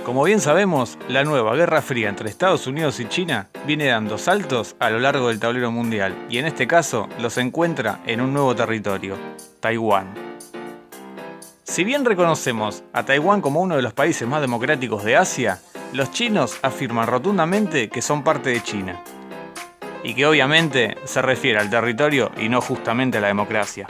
Como bien sabemos, la nueva Guerra Fría entre Estados Unidos y China viene dando saltos a lo largo del tablero mundial y en este caso los encuentra en un nuevo territorio, Taiwán. Si bien reconocemos a Taiwán como uno de los países más democráticos de Asia, los chinos afirman rotundamente que son parte de China. Y que obviamente se refiere al territorio y no justamente a la democracia.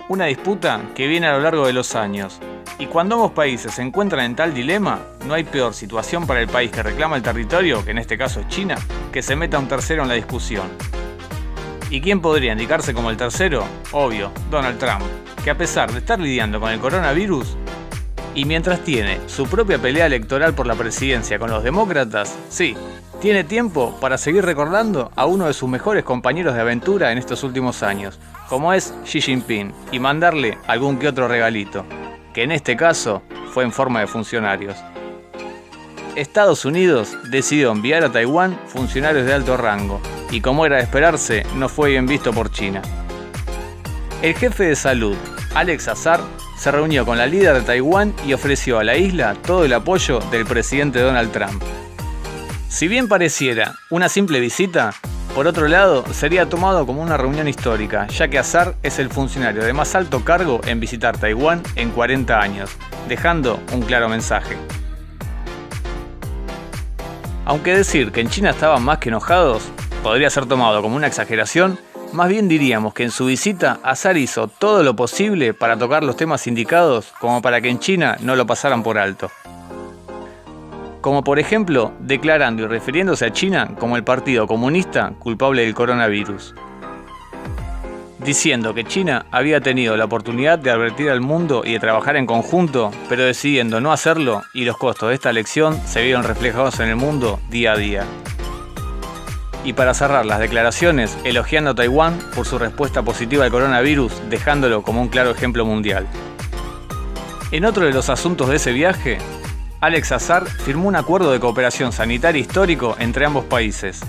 Una disputa que viene a lo largo de los años. Y cuando ambos países se encuentran en tal dilema, no hay peor situación para el país que reclama el territorio, que en este caso es China, que se meta un tercero en la discusión. ¿Y quién podría indicarse como el tercero? Obvio, Donald Trump, que a pesar de estar lidiando con el coronavirus, y mientras tiene su propia pelea electoral por la presidencia con los demócratas, sí, tiene tiempo para seguir recordando a uno de sus mejores compañeros de aventura en estos últimos años, como es Xi Jinping, y mandarle algún que otro regalito, que en este caso fue en forma de funcionarios. Estados Unidos decidió enviar a Taiwán funcionarios de alto rango, y como era de esperarse, no fue bien visto por China. El jefe de salud, Alex Azar, se reunió con la líder de Taiwán y ofreció a la isla todo el apoyo del presidente Donald Trump. Si bien pareciera una simple visita, por otro lado sería tomado como una reunión histórica, ya que Azar es el funcionario de más alto cargo en visitar Taiwán en 40 años, dejando un claro mensaje. Aunque decir que en China estaban más que enojados podría ser tomado como una exageración, más bien diríamos que en su visita Azar hizo todo lo posible para tocar los temas indicados como para que en China no lo pasaran por alto. Como por ejemplo, declarando y refiriéndose a China como el Partido Comunista culpable del coronavirus. Diciendo que China había tenido la oportunidad de advertir al mundo y de trabajar en conjunto, pero decidiendo no hacerlo y los costos de esta elección se vieron reflejados en el mundo día a día. Y para cerrar las declaraciones, elogiando a Taiwán por su respuesta positiva al coronavirus, dejándolo como un claro ejemplo mundial. En otro de los asuntos de ese viaje, Alex Azar firmó un acuerdo de cooperación sanitaria histórico entre ambos países.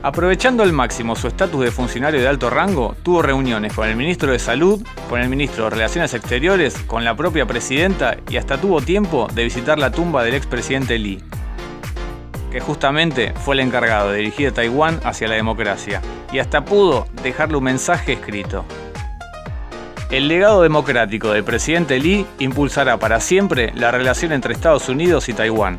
Aprovechando al máximo su estatus de funcionario de alto rango, tuvo reuniones con el ministro de Salud, con el ministro de Relaciones Exteriores, con la propia presidenta y hasta tuvo tiempo de visitar la tumba del expresidente Lee, que justamente fue el encargado de dirigir a Taiwán hacia la democracia, y hasta pudo dejarle un mensaje escrito. El legado democrático del presidente Lee impulsará para siempre la relación entre Estados Unidos y Taiwán.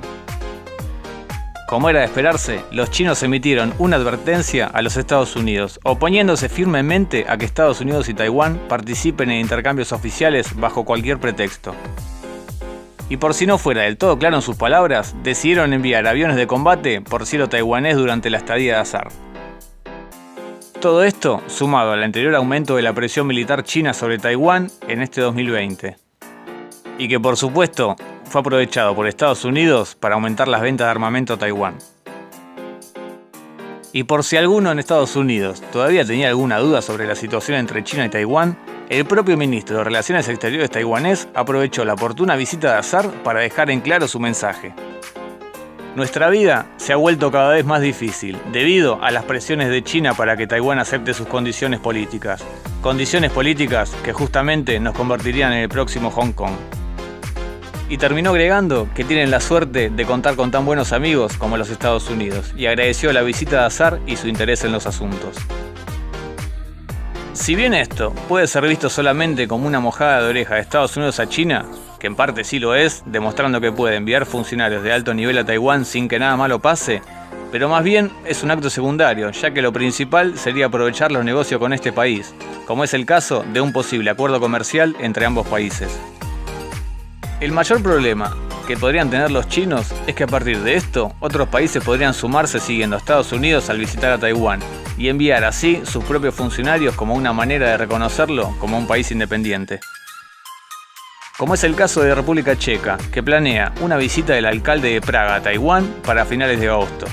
Como era de esperarse, los chinos emitieron una advertencia a los Estados Unidos, oponiéndose firmemente a que Estados Unidos y Taiwán participen en intercambios oficiales bajo cualquier pretexto. Y por si no fuera del todo claro en sus palabras, decidieron enviar aviones de combate por cielo taiwanés durante la estadía de Azar. Todo esto sumado al anterior aumento de la presión militar china sobre Taiwán en este 2020. Y que por supuesto fue aprovechado por Estados Unidos para aumentar las ventas de armamento a Taiwán. Y por si alguno en Estados Unidos todavía tenía alguna duda sobre la situación entre China y Taiwán, el propio ministro de Relaciones Exteriores taiwanés aprovechó la oportuna visita de Azar para dejar en claro su mensaje. Nuestra vida se ha vuelto cada vez más difícil debido a las presiones de China para que Taiwán acepte sus condiciones políticas. Condiciones políticas que justamente nos convertirían en el próximo Hong Kong. Y terminó agregando que tienen la suerte de contar con tan buenos amigos como los Estados Unidos y agradeció la visita de Azar y su interés en los asuntos. Si bien esto puede ser visto solamente como una mojada de oreja de Estados Unidos a China, que en parte sí lo es, demostrando que puede enviar funcionarios de alto nivel a Taiwán sin que nada malo pase, pero más bien es un acto secundario, ya que lo principal sería aprovechar los negocios con este país, como es el caso de un posible acuerdo comercial entre ambos países. El mayor problema que podrían tener los chinos es que a partir de esto, otros países podrían sumarse siguiendo a Estados Unidos al visitar a Taiwán y enviar así sus propios funcionarios como una manera de reconocerlo como un país independiente. Como es el caso de República Checa, que planea una visita del alcalde de Praga a Taiwán para finales de agosto.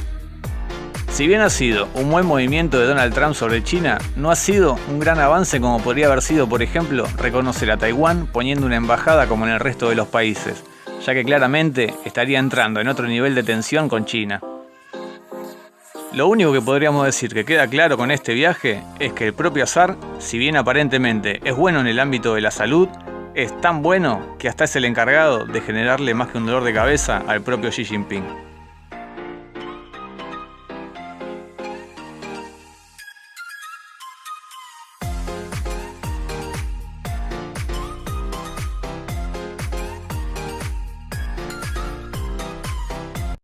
Si bien ha sido un buen movimiento de Donald Trump sobre China, no ha sido un gran avance como podría haber sido, por ejemplo, reconocer a Taiwán poniendo una embajada como en el resto de los países, ya que claramente estaría entrando en otro nivel de tensión con China. Lo único que podríamos decir que queda claro con este viaje es que el propio Azar, si bien aparentemente es bueno en el ámbito de la salud, es tan bueno que hasta es el encargado de generarle más que un dolor de cabeza al propio Xi Jinping.